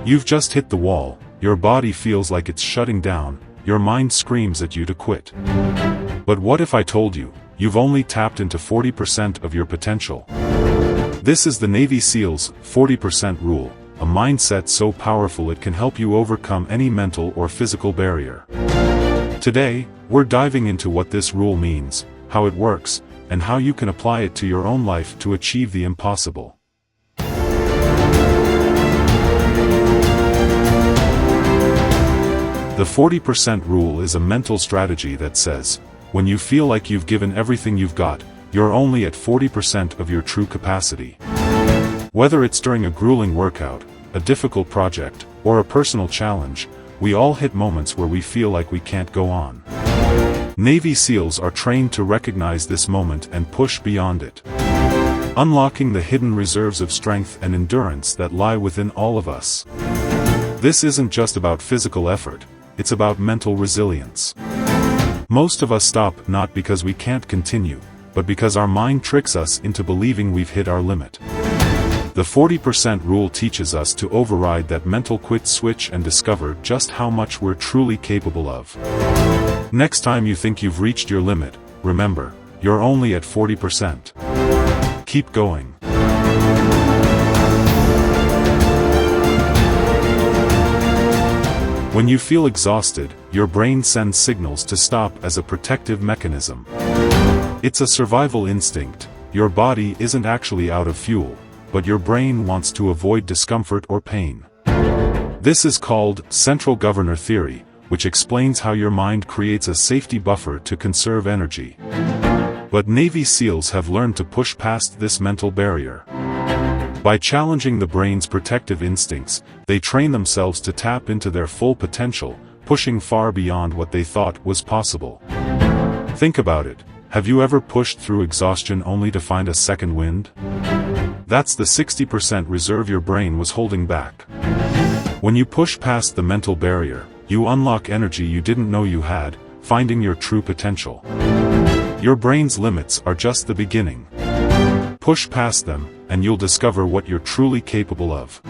You've just hit the wall, your body feels like it's shutting down, your mind screams at you to quit. But what if I told you, you've only tapped into 40% of your potential? This is the Navy SEALs' 40% rule, a mindset so powerful it can help you overcome any mental or physical barrier. Today, we're diving into what this rule means, how it works, and how you can apply it to your own life to achieve the impossible. The 40% rule is a mental strategy that says, when you feel like you've given everything you've got, you're only at 40% of your true capacity. Whether it's during a grueling workout, a difficult project, or a personal challenge, we all hit moments where we feel like we can't go on. Navy SEALs are trained to recognize this moment and push beyond it, unlocking the hidden reserves of strength and endurance that lie within all of us. This isn't just about physical effort, it's about mental resilience. Most of us stop not because we can't continue, but because our mind tricks us into believing we've hit our limit. The 40% rule teaches us to override that mental quit switch and discover just how much we're truly capable of. Next time you think you've reached your limit, remember, you're only at 40%. Keep going. When you feel exhausted, your brain sends signals to stop as a protective mechanism. It's a survival instinct. Your body isn't actually out of fuel, but your brain wants to avoid discomfort or pain. This is called central governor theory, which explains how your mind creates a safety buffer to conserve energy. But Navy SEALs have learned to push past this mental barrier. By challenging the brain's protective instincts, they train themselves to tap into their full potential, pushing far beyond what they thought was possible. Think about it. Have you ever pushed through exhaustion only to find a second wind? That's the 60% reserve your brain was holding back. When you push past the mental barrier, you unlock energy you didn't know you had, finding your true potential. Your brain's limits are just the beginning. Push past them, and you'll discover what you're truly capable of.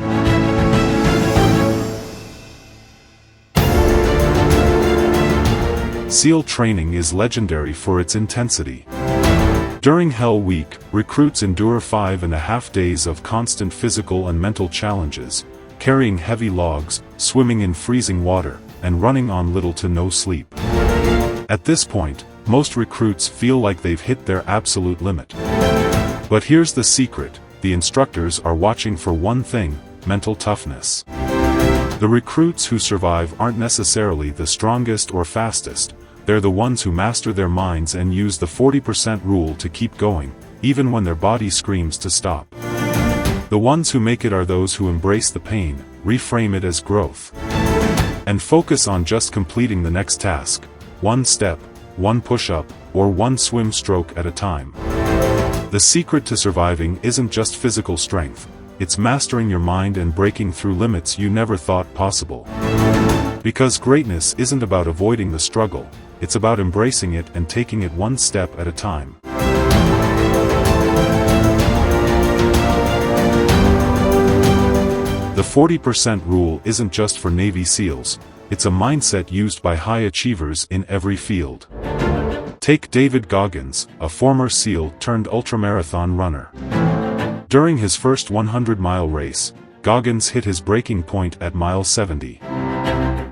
SEAL training is legendary for its intensity. During Hell Week, recruits endure 5.5 days of constant physical and mental challenges, carrying heavy logs, swimming in freezing water, and running on little to no sleep. At this point, most recruits feel like they've hit their absolute limit. But here's the secret. The instructors are watching for one thing: mental toughness. The recruits who survive aren't necessarily the strongest or fastest, they're the ones who master their minds and use the 40% rule to keep going, even when their body screams to stop. The ones who make it are those who embrace the pain, reframe it as growth, and focus on just completing the next task, one step, one push-up, or one swim stroke at a time. The secret to surviving isn't just physical strength, it's mastering your mind and breaking through limits you never thought possible. Because greatness isn't about avoiding the struggle, it's about embracing it and taking it one step at a time. The 40% rule isn't just for Navy SEALs, it's a mindset used by high achievers in every field. Take David Goggins, a former SEAL turned ultramarathon runner. During his first 100-mile race, Goggins hit his breaking point at mile 70.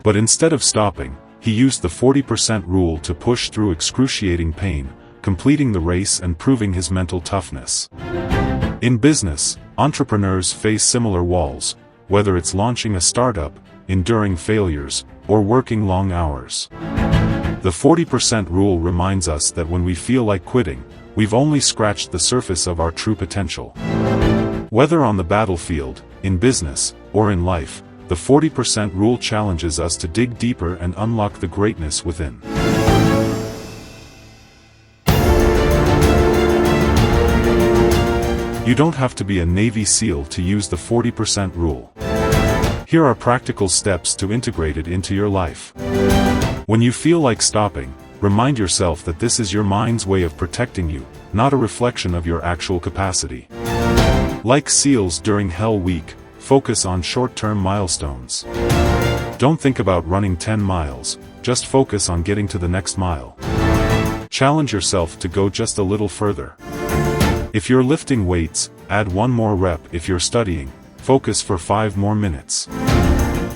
But instead of stopping, he used the 40% rule to push through excruciating pain, completing the race and proving his mental toughness. In business, entrepreneurs face similar walls, whether it's launching a startup, enduring failures, or working long hours. The 40% rule reminds us that when we feel like quitting, we've only scratched the surface of our true potential. Whether on the battlefield, in business, or in life, the 40% rule challenges us to dig deeper and unlock the greatness within. You don't have to be a Navy SEAL to use the 40% rule. Here are practical steps to integrate it into your life. When you feel like stopping, remind yourself that this is your mind's way of protecting you, not a reflection of your actual capacity. Like SEALs during Hell Week, focus on short-term milestones. Don't think about running 10 miles, just focus on getting to the next mile. Challenge yourself to go just a little further. If you're lifting weights, add 1 more rep. If you're studying, focus for 5 more minutes.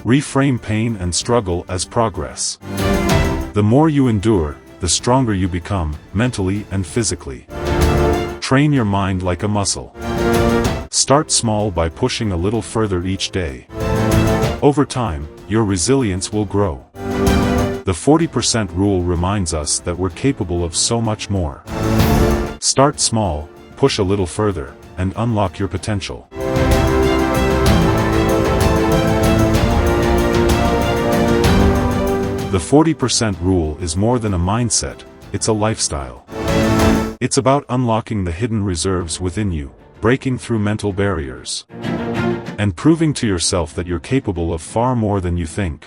Reframe pain and struggle as progress. The more you endure, the stronger you become, mentally and physically. Train your mind like a muscle. Start small by pushing a little further each day. Over time, your resilience will grow. The 40% rule reminds us that we're capable of so much more. Start small, push a little further, and unlock your potential. The 40% rule is more than a mindset, it's a lifestyle. It's about unlocking the hidden reserves within you, breaking through mental barriers, and proving to yourself that you're capable of far more than you think.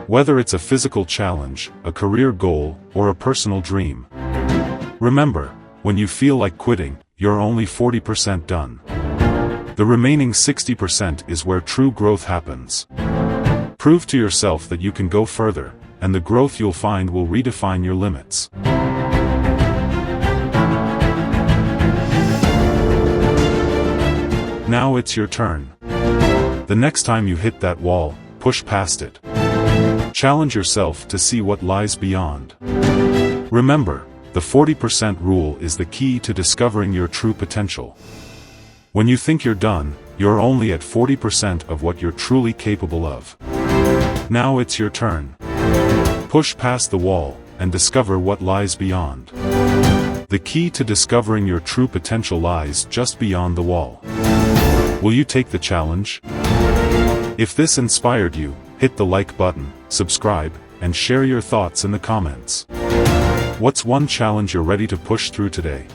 Whether it's a physical challenge, a career goal, or a personal dream. Remember, when you feel like quitting, you're only 40% done. The remaining 60% is where true growth happens. Prove to yourself that you can go further, and the growth you'll find will redefine your limits. Now it's your turn. The next time you hit that wall, push past it. Challenge yourself to see what lies beyond. Remember, the 40% rule is the key to discovering your true potential. When you think you're done, you're only at 40% of what you're truly capable of. Now it's your turn. Push past the wall, and discover what lies beyond. The key to discovering your true potential lies just beyond the wall. Will you take the challenge? If this inspired you, hit the like button, subscribe, and share your thoughts in the comments. What's one challenge you're ready to push through today?